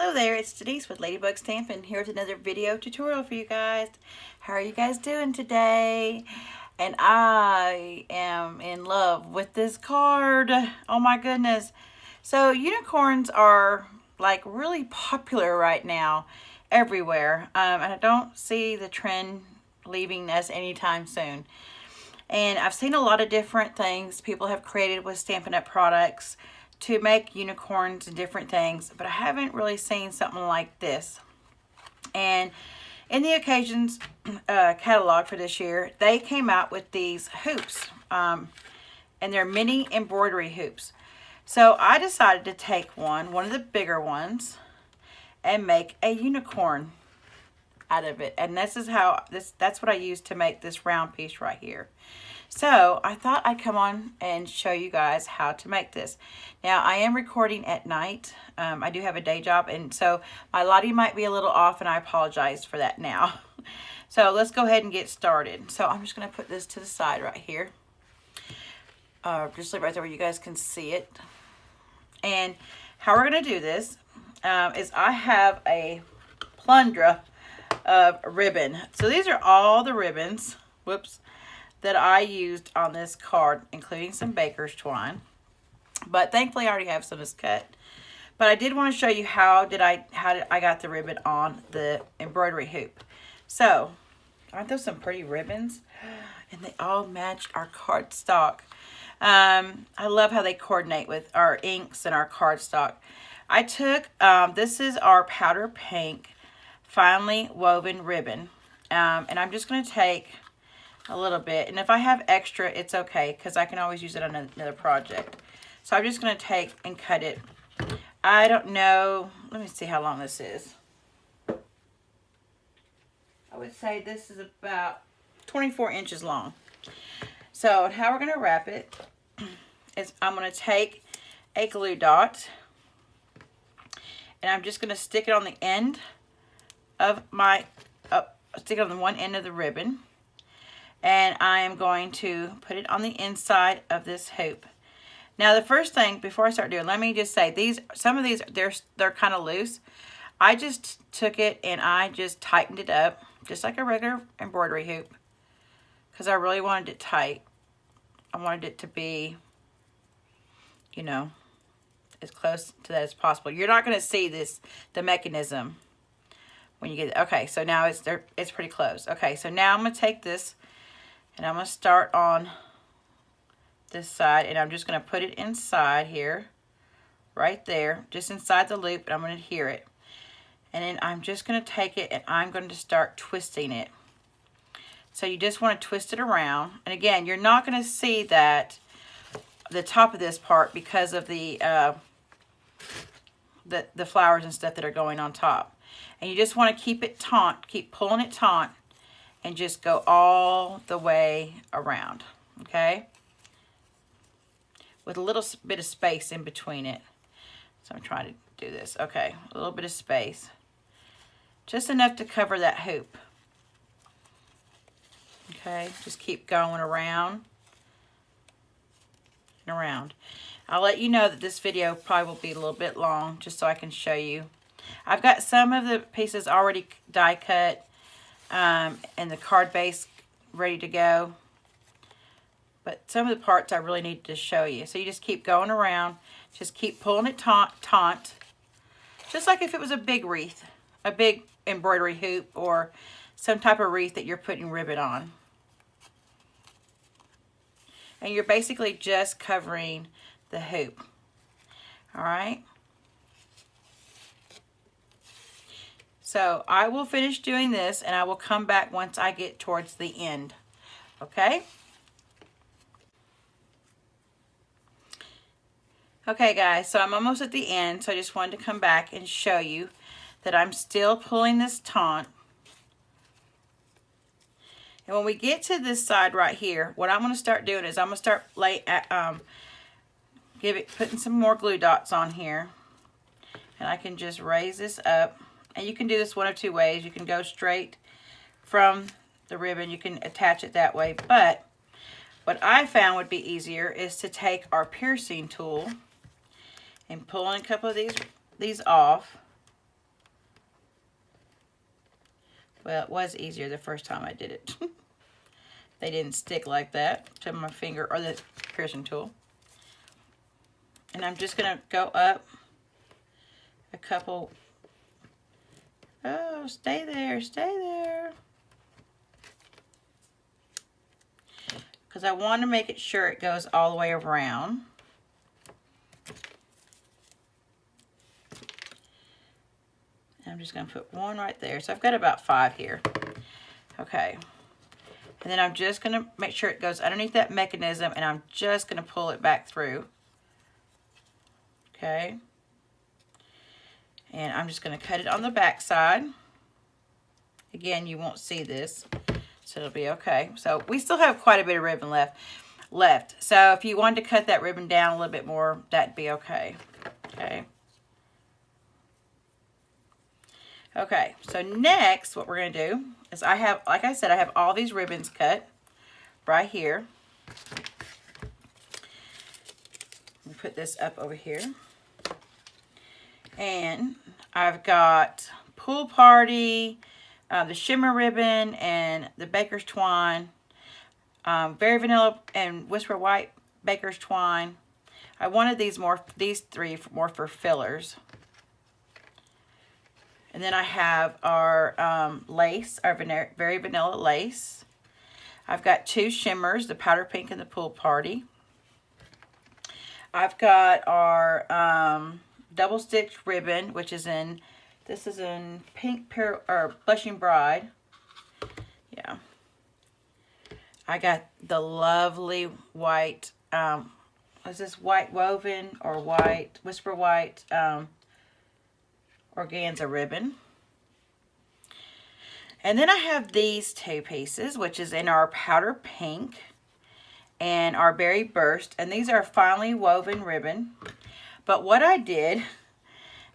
Hello there, it's Denise with Ladybug Stampin here with another video tutorial for you guys. How are you guys doing today? And I am in love with this card. Oh my goodness. So unicorns are like really popular right now everywhere. And I don't see the trend leaving us anytime soon. And I've seen a lot of different things people have created with Stampin' Up! Products to make unicorns and different things, but I haven't really seen something like this. And in the occasions catalog for this year, they came out with these hoops, and they're mini embroidery hoops. So I decided to take one of the bigger ones, and make a unicorn out of it. And this is how that's what I used to make this round piece right here. So I thought I'd come on and show you guys how to make this. Now I am recording at night. I do have a day job, and so my lighting might be a little off, and I apologize for that now. So let's go ahead and get started. So I'm just going to put this to the side right here. Just right there where you guys can see it. And how we're going to do this is I have a plethora of ribbon. So these are all the ribbons. Whoops. That I used on this card, including some baker's twine. But thankfully I already have some that's cut. But I did want to show you how I got the ribbon on the embroidery hoop. So, aren't those some pretty ribbons? And they all matched our cardstock. I love how they coordinate with our inks and our cardstock. I took, this is our powder pink finely woven ribbon. And I'm just going to take a little bit, and if I have extra, it's okay, because I can always use it on another project. So I'm just going to take and cut it. I don't know, let me see how long this is. I would say this is about 24 inches long. So how we're going to wrap it is I'm going to take a glue dot, and I'm just going to stick it on the end of my, stick it on the one end of the ribbon. And I am going to put it on the inside of this hoop. Now the first thing, before I start doing, let me just say, some of these, they're kind of loose. I just took it and I just tightened it up, just like a regular embroidery hoop, because I really wanted it tight. I wanted it to be, you know, as close to that as possible. You're not going to see the mechanism when you get it. Okay, so now it's pretty close. Okay, so now I'm going to take this, and I'm going to start on this side, and I'm just going to put it inside here, right there, just inside the loop, and I'm going to adhere it. And then I'm just going to take it, and I'm going to start twisting it. So you just want to twist it around. And again, you're not going to see the top of this part because of the flowers and stuff that are going on top. And you just want to keep it taut, keep pulling it taut, and just go all the way around, okay? With a little bit of space in between it. So I'm trying to do this. Okay, a little bit of space. Just enough to cover that hoop. Okay, just keep going around and around. I'll let you know that this video probably will be a little bit long, just so I can show you. I've got some of the pieces already die cut, and the card base ready to go, but some of the parts I really need to show you. So you just keep going around, just keep pulling it taut, just like if it was a big wreath, a big embroidery hoop, or some type of wreath that you're putting ribbon on. And you're basically just covering the hoop. All right. So I will finish doing this, and I will come back once I get towards the end. Okay? Okay guys, so I'm almost at the end, so I just wanted to come back and show you that I'm still pulling this taut. And when we get to this side right here, what I'm going to start doing is I'm going to start putting some more glue dots on here. And I can just raise this up. And you can do this one of two ways. You can go straight from the ribbon. You can attach it that way. But what I found would be easier is to take our piercing tool and pull in a couple of these off. Well, it was easier the first time I did it. They didn't stick like that to my finger or the piercing tool. And I'm just going to go up a couple. Oh, stay there, stay there. Because I want to make it sure it goes all the way around. And I'm just going to put one right there. So I've got about 5 here. Okay. And then I'm just going to make sure it goes underneath that mechanism, and I'm just going to pull it back through. Okay. And I'm just going to cut it on the back side. Again, you won't see this, so it'll be okay. So we still have quite a bit of ribbon left. So if you wanted to cut that ribbon down a little bit more, that'd be okay. Okay. Okay, so next what we're going to do is I have, like I said, I have all these ribbons cut right here. Let me put this up over here. And I've got Pool Party, the shimmer ribbon, and the Baker's Twine, Very Vanilla and Whisper White Baker's Twine. I wanted these 3 more for fillers. And then I have our lace, our Very Vanilla lace. I've got 2 shimmers, the Powder Pink and the Pool Party. I've got our double stitch ribbon, which is in, this is in Pink or Blushing Bride. Yeah. I got the lovely white, is this white woven or white, Whisper White, organza ribbon. And then I have these 2 pieces, which is in our Powder Pink and our Berry Burst, and these are finely woven ribbon. But what I did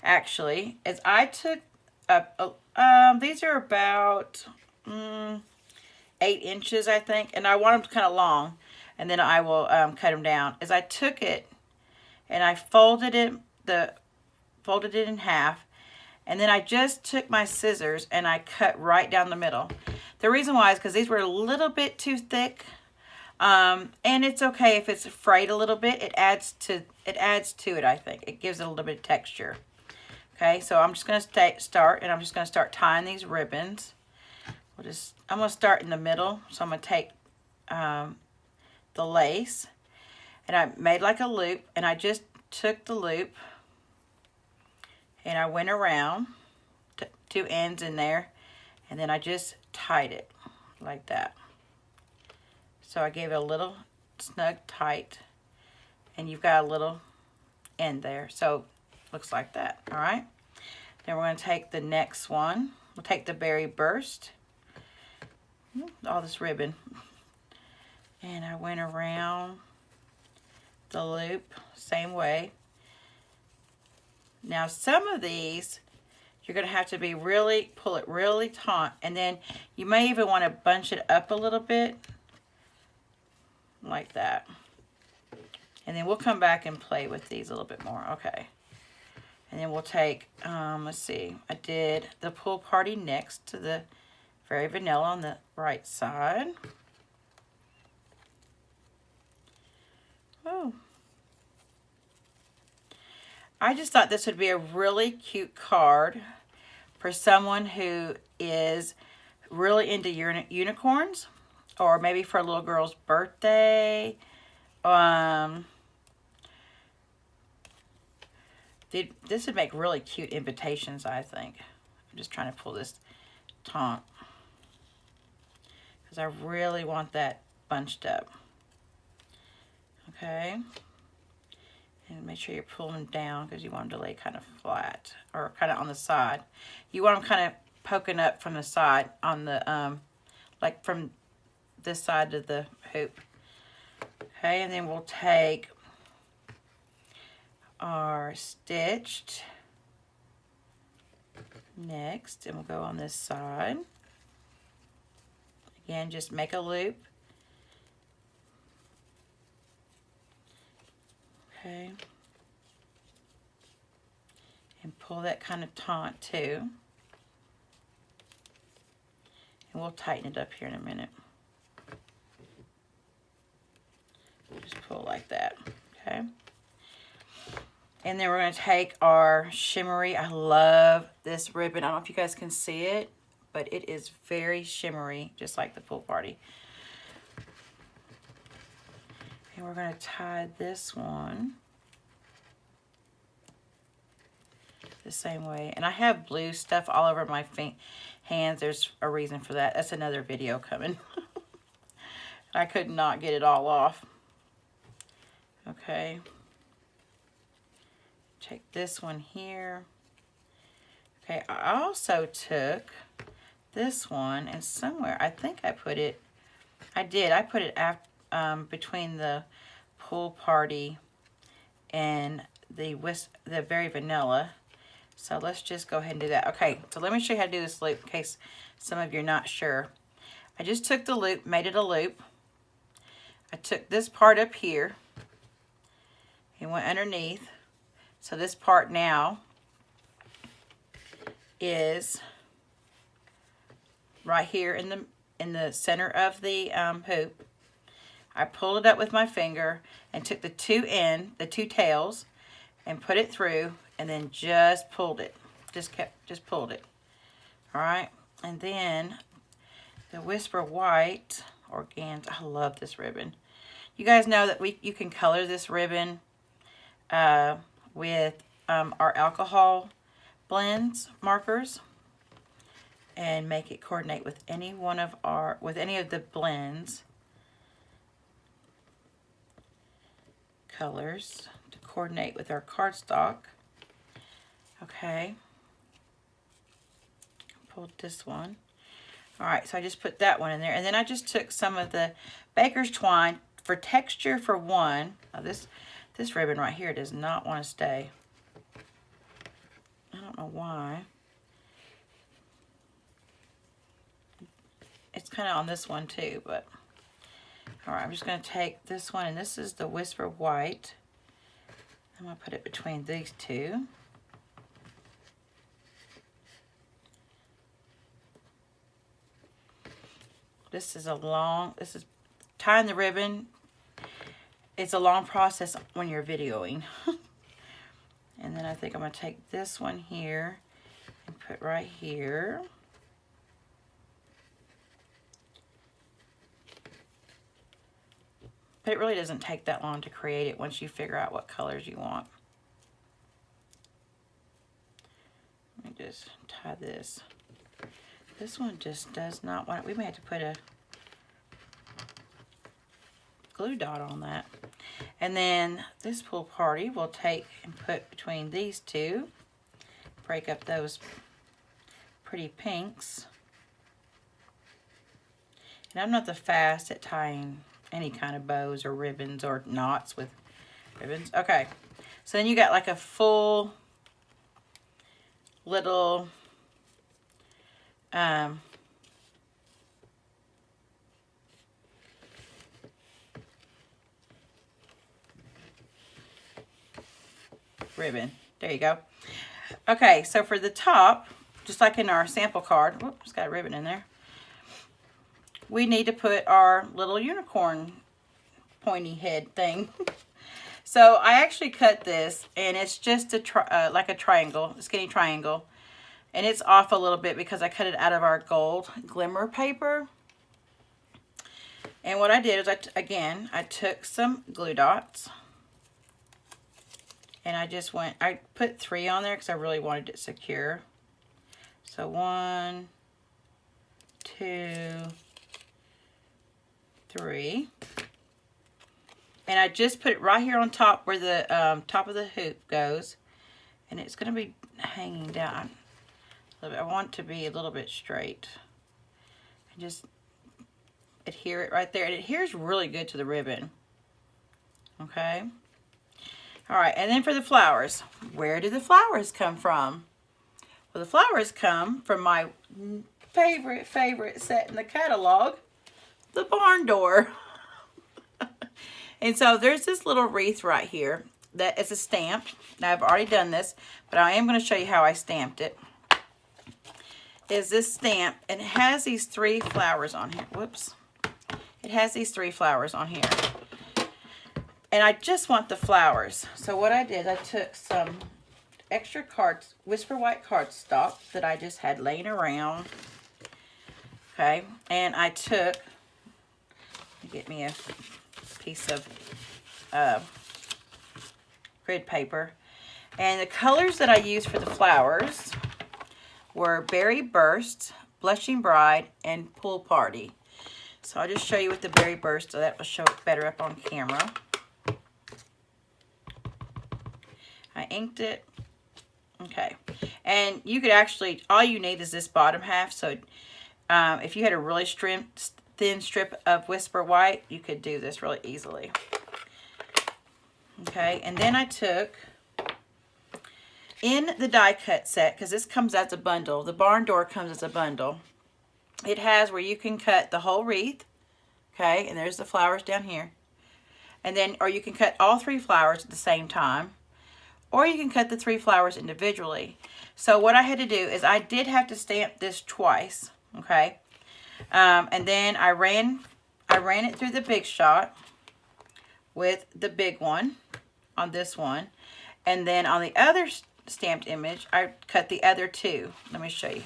actually is I took these are about 8 inches, I think, and I want them kind of long, and then I will cut them down. Is I took it and I folded it in half. And then I just took my scissors and I cut right down the middle. The reason why is because these were a little bit too thick. And it's okay if it's frayed a little bit. It adds to it, I think. It gives it a little bit of texture. Okay, so I'm just going to start, and I'm just going to start tying these ribbons. I'm going to start in the middle. So I'm going to take the lace, and I made like a loop, and I just took the loop, and I went around 2 ends in there, and then I just tied it like that. So I gave it a little snug tight, and you've got a little end there. So looks like that. All right. Then we're going to take the next one. We'll take the Berry Burst. All this ribbon. And I went around the loop same way. Now some of these you're going to have to be pull it really taut, and then you may even want to bunch it up a little bit like that. And then we'll come back and play with these a little bit more. Okay. And then we'll take, let's see, I did the Pool Party next to the Very Vanilla on the right side. Oh. I just thought this would be a really cute card for someone who is really into unicorns, or maybe for a little girl's birthday. This would make really cute invitations, I think. I'm just trying to pull this taunt because I really want that bunched up. Okay. And make sure you're pulling them down because you want them to lay kind of flat or kind of on the side. You want them kind of poking up from the side on the, like from this side of the hoop. Okay, and then we'll take our stitched next, and we'll go on this side. Again, just make a loop. Okay. And pull that kind of taunt too. And we'll tighten it up here in a minute. Just pull like that, okay? And then we're going to take our shimmery. I love this ribbon. I don't know if you guys can see it, but it is very shimmery, just like the pool party. And we're going to tie this one the same way. And I have blue stuff all over my hands. There's a reason for that. That's another video coming. I could not get it all off. Okay. Take this one here. Okay, I also took this one, and somewhere, I think I put it, I put it between the pool party and the very vanilla. So let's just go ahead and do that. Okay, so let me show you how to do this loop in case some of you are not sure. I just took the loop, made it a loop. I took this part up here and went underneath. So this part now is right here in the center of the hoop. I pulled it up with my finger and took the two tails and put it through, and then just pulled it. Just pulled it. All right, and then the Whisper White organza. I love this ribbon. You guys know that you can color this ribbon with our alcohol blends markers and make it coordinate with any of the blends colors to coordinate with our cardstock. Okay, pulled this one. All right, so I just put that one in there, and then I just took some of the baker's twine for texture for one. Now this ribbon right here does not want to stay. I don't know why. It's kind of on this one too, but all right, I'm just going to take this one, and this is the Whisper White. I'm going to put it between these two. This is tying the ribbon. It's a long process when you're videoing. And then I think I'm going to take this one here and put right here. But it really doesn't take that long to create it once you figure out what colors you want. Let me just tie this. This one just does not want it. We may have to put a glue dot on that. And then this pool party we'll take and put between these two. Break up those pretty pinks. And I'm not the fast at tying any kind of bows or ribbons or knots with ribbons. Okay, so then you got like a full little ribbon. There you go. Okay, so for the top, just like in our sample card, whoops, it's got a ribbon in there. We need to put our little unicorn pointy head thing. So I actually cut this, and it's just like a triangle, a skinny triangle. And it's off a little bit because I cut it out of our gold glimmer paper. And what I did is, I took some glue dots. And I put 3 on there because I really wanted it secure. So 1, 2, 3. And I just put it right here on top where the top of the hoop goes. And it's going to be hanging down. I want it to be a little bit straight. And just adhere it right there. And it adheres really good to the ribbon. Okay. All right, and then for the flowers. Where do the flowers come from? Well, the flowers come from my favorite set in the catalog, the barn door. And so there's this little wreath right here that is a stamp. Now I've already done this, but I am going to show you how I stamped it. is this stamp, and it has these 3 flowers on here. Whoops. It has these 3 flowers on here. And I just want the flowers. So what I did, I took some extra cards, Whisper White cardstock that I just had laying around. Okay. And I took, get me a piece of grid paper. And the colors that I used for the flowers were Berry Burst, Blushing Bride, and Pool Party. So I'll just show you with the Berry Burst so that will show it better up on camera. I inked it. Okay. And you could actually, all you need is this bottom half. So if you had a really thin strip of Whisper White, you could do this really easily. Okay. And then I took, in the die cut set, because this comes as a bundle, the barn door comes as a bundle. It has where you can cut the whole wreath, okay, and there's the flowers down here. And then, or you can cut all 3 flowers at the same time, or you can cut the 3 flowers individually. So what I had to do is I did have to stamp this twice, okay, and then I ran it through the Big Shot with the big one on this one, and then on the other stamped image, I cut the other 2. Let me show you.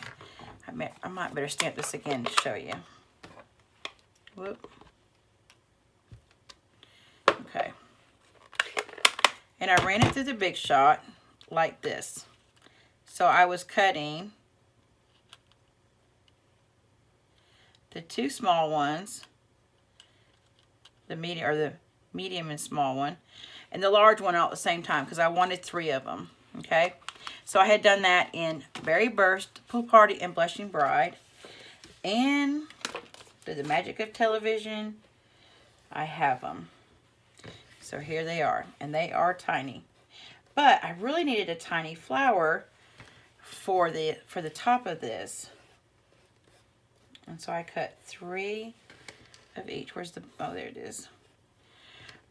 I might better stamp this again to show you. Whoop. Okay. And I ran it through the Big Shot like this. So I was cutting the 2 small ones, the medium and small one, and the large one all at the same time because I wanted 3 of them. Okay, so I had done that in Berry Burst, Pool Party, and Blushing Bride. And through the magic of television, I have them. So here they are, and they are tiny. But I really needed a tiny flower for the top of this. And so I cut 3 of each. Where's the, oh, there it is.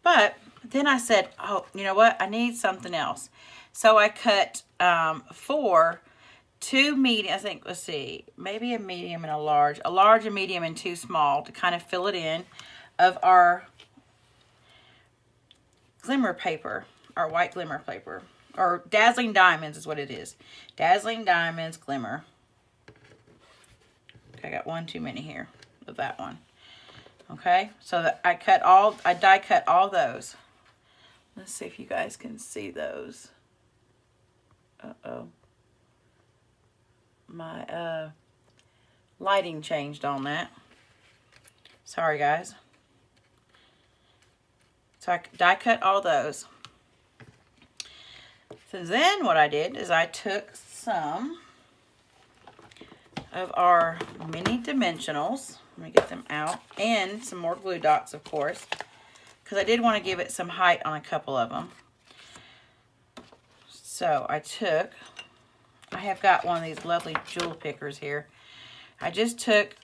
But then I said, oh, you know what? I need something else. So I cut 2 medium, I think, let's see, maybe a medium and a large, a medium, and 2 small to kind of fill it in of our glimmer paper, our white glimmer paper, or Dazzling Diamonds is what it is. Dazzling Diamonds Glimmer. Okay, I got 1 too many here of that one. Okay, so that I die cut all those. Let's see if you guys can see those. Uh-oh. My lighting changed on that. Sorry, guys. So I die cut all those. So then what I did is I took some of our mini dimensionals. Let me get them out. And some more glue dots, of course, because I did want to give it some height on a couple of them. So I have got one of these lovely jewel pickers here. I just took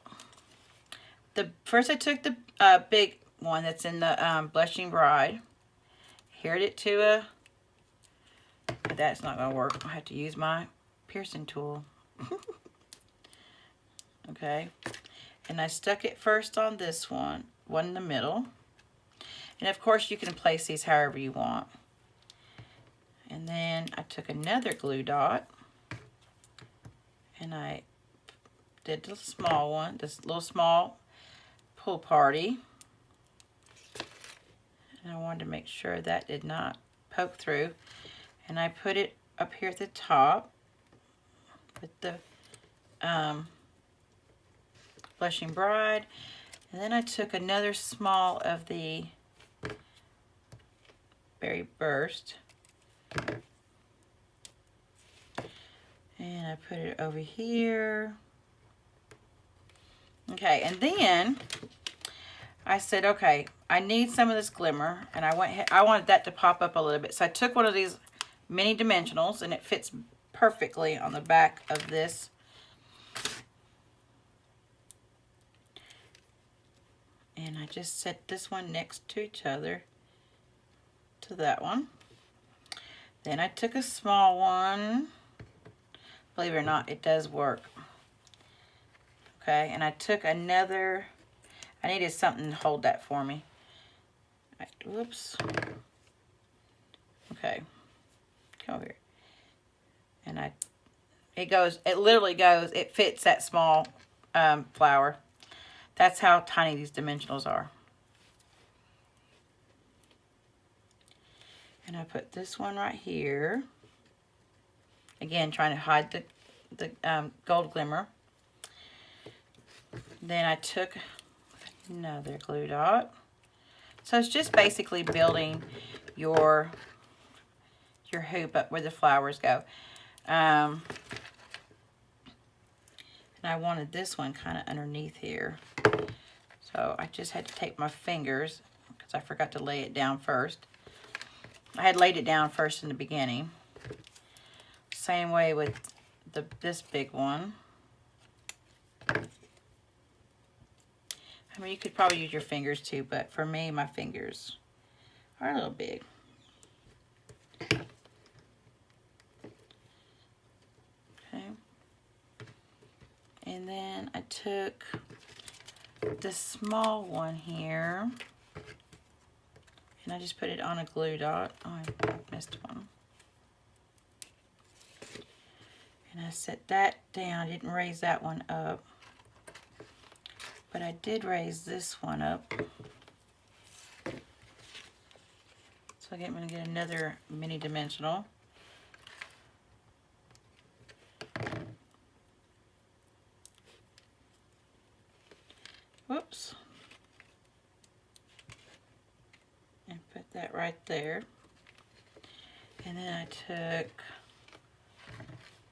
first I took the big one that's in the Blushing Bride. Here'd it to a, but that's not going to work. I have to use my piercing tool. Okay. And I stuck it first on this one in the middle. And of course you can place these however you want. And then I took another glue dot and I did the small one, this little small Pool Party. And I wanted to make sure that did not poke through. And I put it up here at the top with the Blushing Bride. And then I took another small of the Berry Burst. And I put it over here. Okay, and then I said, okay, I need some of this glimmer, and I wanted that to pop up a little bit. So I took one of these mini dimensionals, and it fits perfectly on the back of this. And I just set this one next to each other to that one. Then I took a small one. Believe it or not, it does work. Okay, and I took another, I needed something to hold that for me. Whoops. Okay, come over here. And it literally goes, it fits that small flower. That's how tiny these dimensionals are. And I put this one right here. Again, trying to hide the gold glimmer. Then I took another glue dot. So it's just basically building your hoop up where the flowers go. And I wanted this one kind of underneath here. So I just had to take my fingers, because I forgot to lay it down first. I had laid it down first in the beginning. Same way with this big one. I mean, you could probably use your fingers too, but for me, my fingers are a little big. Okay. And then I took the small one here, and I just put it on a glue dot. Oh, I missed one. And I set that down. I didn't raise that one up, but I did raise this one up. So I'm going to get another mini dimensional. Whoops. And put that right there. And then I took,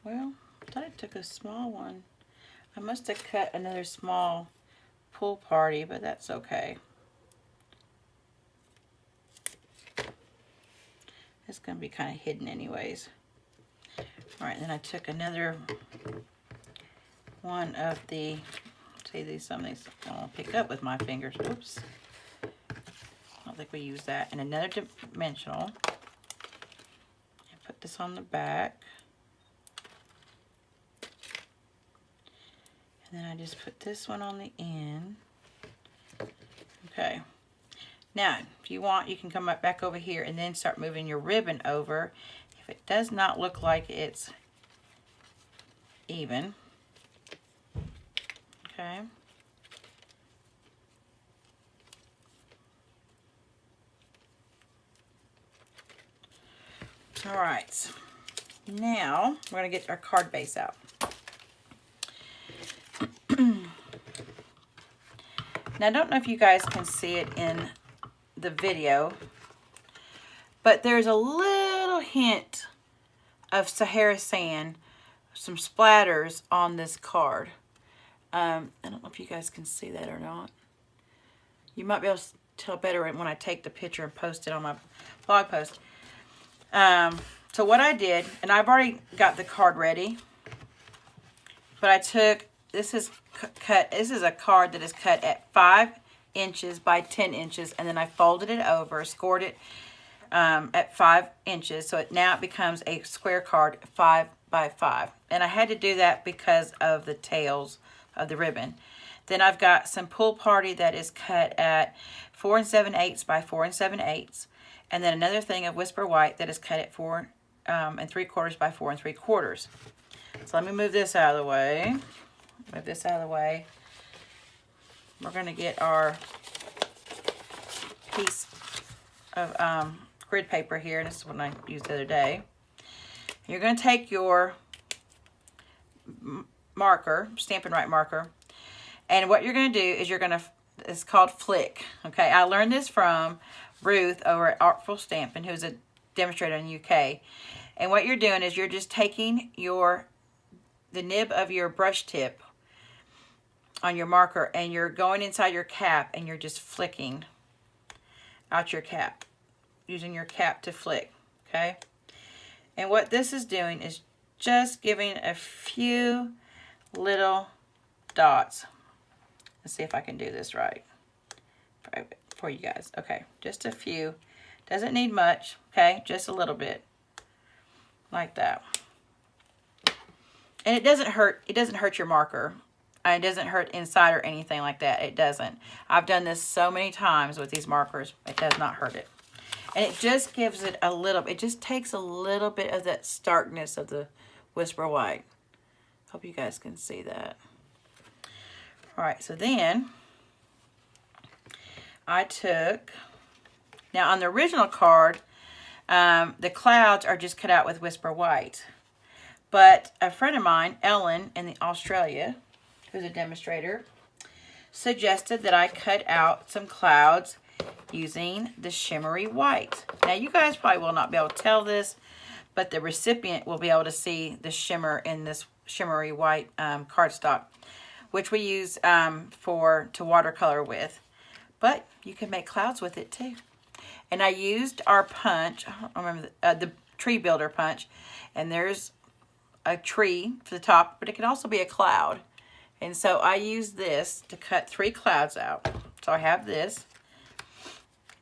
well, I thought I took a small one. I must have cut another small pool party, but that's okay. It's going to be kind of hidden anyways. All right, then I took another one of the, see, some of these I don't pick up with my fingers. Oops. I don't think we use that. And another dimensional. And put this on the back. And then I just put this one on the end. Okay. Now, if you want, you can come back over here and then start moving your ribbon over. If it does not look like it's even. Okay. All right. Now, we're going to get our card base out. Now, I don't know if you guys can see it in the video, but there's a little hint of Sahara sand, some splatters on this card. I don't know if you guys can see that or not. You might be able to tell better when I take the picture and post it on my blog post. So what I did, and I've already got the card ready, but I took, this is cut, this is a card that is cut at 5 inches by 10 inches, and then I folded it over, scored it at 5 inches, so now it becomes a square card 5 by 5. And I had to do that because of the tails of the ribbon. Then I've got some pool party that is cut at 4 7/8 by 4 7/8, and then another thing of Whisper White that is cut at 4 3/4 by 4 3/4. So let me move this out of the way. Move this out of the way. We're going to get our piece of grid paper here. This is what I used the other day. You're going to take your marker, Stampin' Right marker, and what you're going to do is you're going to, it's called Flick. Okay, I learned this from Ruth over at Artful Stampin', who's a demonstrator in the UK. And what you're doing is you're just taking the nib of your brush tip on your marker, and you're going inside your cap, and you're just flicking out your cap, using your cap to flick, okay? And what this is doing is just giving a few little dots. Let's see if I can do this right for you guys. Okay, just a few. Doesn't need much, okay? Just a little bit, like that. And it doesn't hurt your marker. it doesn't hurt inside or anything like that. It doesn't. I've done this so many times with these markers. It does not hurt it. And it just gives it a little, it just takes a little bit of that starkness of the Whisper White. Hope you guys can see that. All right, so then I took, now on the original card, the clouds are just cut out with Whisper White. But a friend of mine, Ellen, in Australia, who's a demonstrator, suggested that I cut out some clouds using the shimmery white. Now, you guys probably will not be able to tell this, but the recipient will be able to see the shimmer in this shimmery white cardstock, which we use to watercolor with. But you can make clouds with it too. And I used our punch, I don't remember, the tree builder punch, and there's a tree for the top, but it can also be a cloud. And so I used this to cut 3 clouds out. So I have this.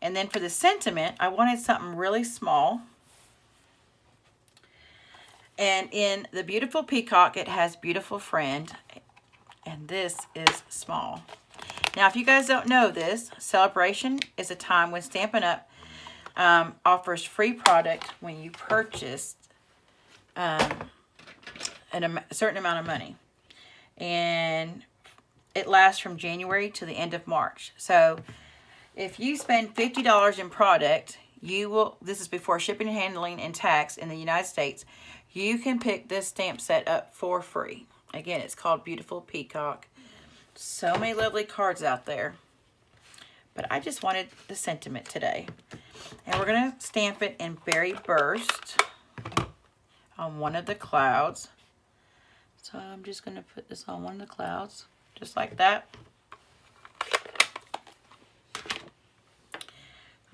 And then for the sentiment, I wanted something really small. And in the Beautiful Peacock, it has Beautiful Friend. And this is small. Now, if you guys don't know this, Celebration is a time when Stampin' Up! Offers free product when you purchase a certain amount of money. And it lasts from January to the end of March. So if you spend $50 in product, you will, this is before shipping and handling and tax in the United States, you can pick this stamp set up for free. Again, it's called Beautiful Peacock. So many lovely cards out there. But I just wanted the sentiment today. And we're going to stamp it in Berry Burst on one of the clouds. So I'm just going to put this on one of the clouds, just like that.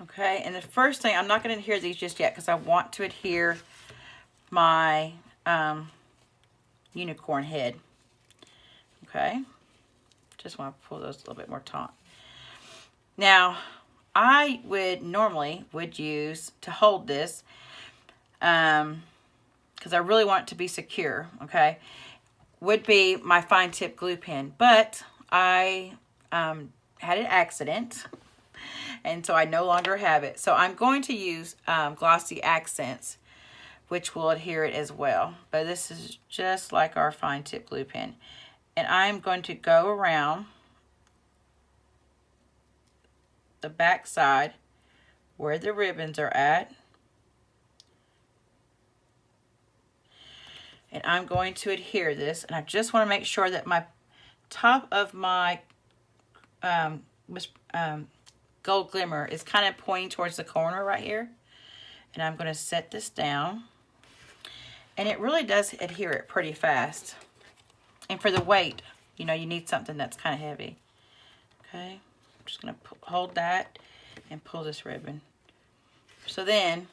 Okay, and the first thing, I'm not going to adhere these just yet because I want to adhere my unicorn head. Okay, just want to pull those a little bit more taut. Now, I would normally use to hold this because I really want it to be secure, okay, would be my fine tip glue pen. But I had an accident, and so I no longer have it. So I'm going to use Glossy Accents, which will adhere it as well. But this is just like our fine tip glue pen. And I'm going to go around the back side where the ribbons are at. And I'm going to adhere this. And I just want to make sure that my top of my gold glimmer is kind of pointing towards the corner right here. And I'm going to set this down. And it really does adhere it pretty fast. And for the weight, you know, you need something that's kind of heavy. Okay, I'm just going to hold that and pull this ribbon. So then,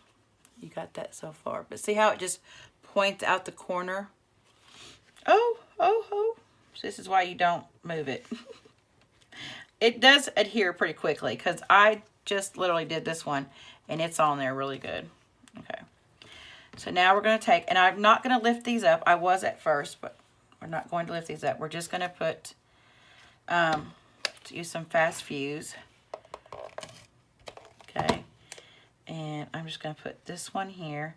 you got that so far. But see how it just points out the corner? Oh. So this is why you don't move it. It does adhere pretty quickly because I just literally did this one and it's on there really good. Okay. So now we're going to take, and I'm not going to lift these up. I was at first, but we're not going to lift these up. We're just going to put, use some Fast Fuse. Okay. And I'm just going to put this one here.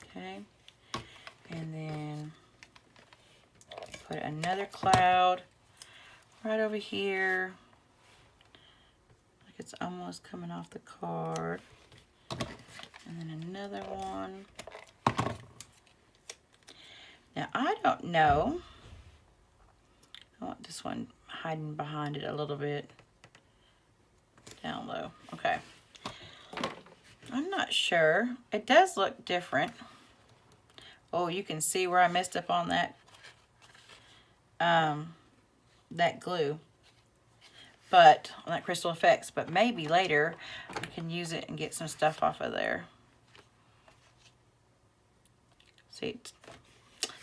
Okay. And then put another cloud right over here. Like it's almost coming off the card. And then another one. Now, I don't know. I want this one hiding behind it a little bit. Down low. Okay. I'm not sure. It does look different. Oh, you can see where I messed up on that that glue. But, on that Crystal Effects. But maybe later I can use it and get some stuff off of there. See,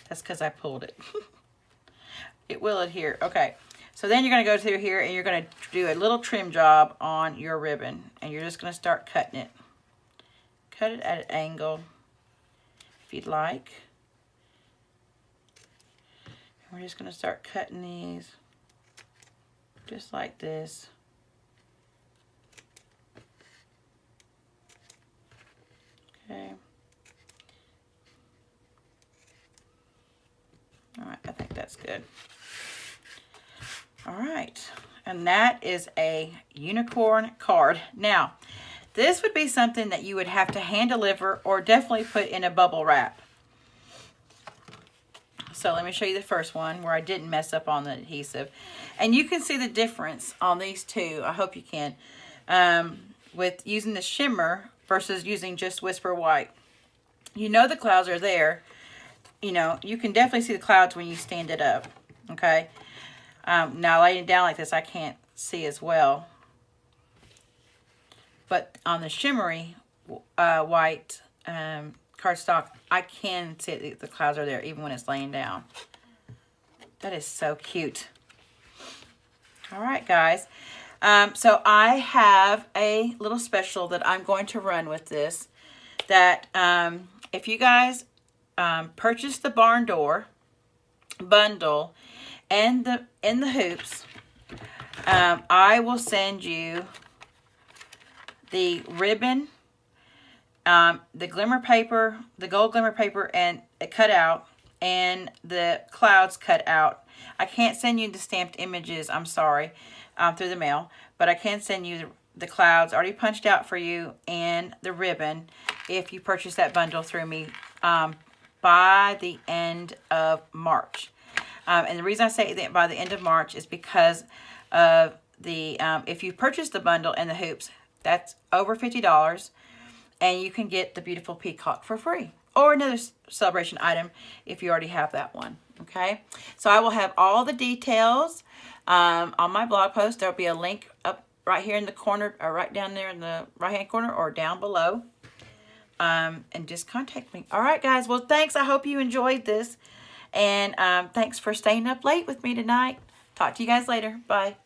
that's because I pulled it. It will adhere. Okay, so then you're going to go through here and you're going to do a little trim job on your ribbon. And you're just going to start cutting it. Cut it at an angle if you'd like. We're just going to start cutting these just like this. Okay. All right, I think that's good. All right, and that is a unicorn card. Now, this would be something that you would have to hand deliver or definitely put in a bubble wrap. So let me show you the first one where I didn't mess up on the adhesive. And you can see the difference on these two. I hope you can. With using the shimmer versus using just Whisper White. You know the clouds are there. You know, you can definitely see the clouds when you stand it up. Okay. Now laying it down like this, I can't see as well. But on the shimmery white cardstock, I can see the clouds are there even when it's laying down. That is so cute. All right, guys. So I have a little special that I'm going to run with this. That if you guys purchase the barn door bundle and the hoops, I will send you the ribbon, the glimmer paper, the gold glimmer paper, and cut out, and the clouds cut out. I can't send you the stamped images, I'm sorry, through the mail, but I can send you the clouds already punched out for you and the ribbon if you purchase that bundle through me by the end of March. And the reason I say that by the end of March is because of the, if you purchase the bundle and the hoops, that's over $50, and you can get the beautiful peacock for free, or another celebration item if you already have that one. Okay, so I will have all the details on my blog post. There'll be a link up right here in the corner, or right down there in the right hand corner, or down below, and just contact me. All right, guys, well, thanks. I hope you enjoyed this, and thanks for staying up late with me tonight. Talk to you guys later. Bye.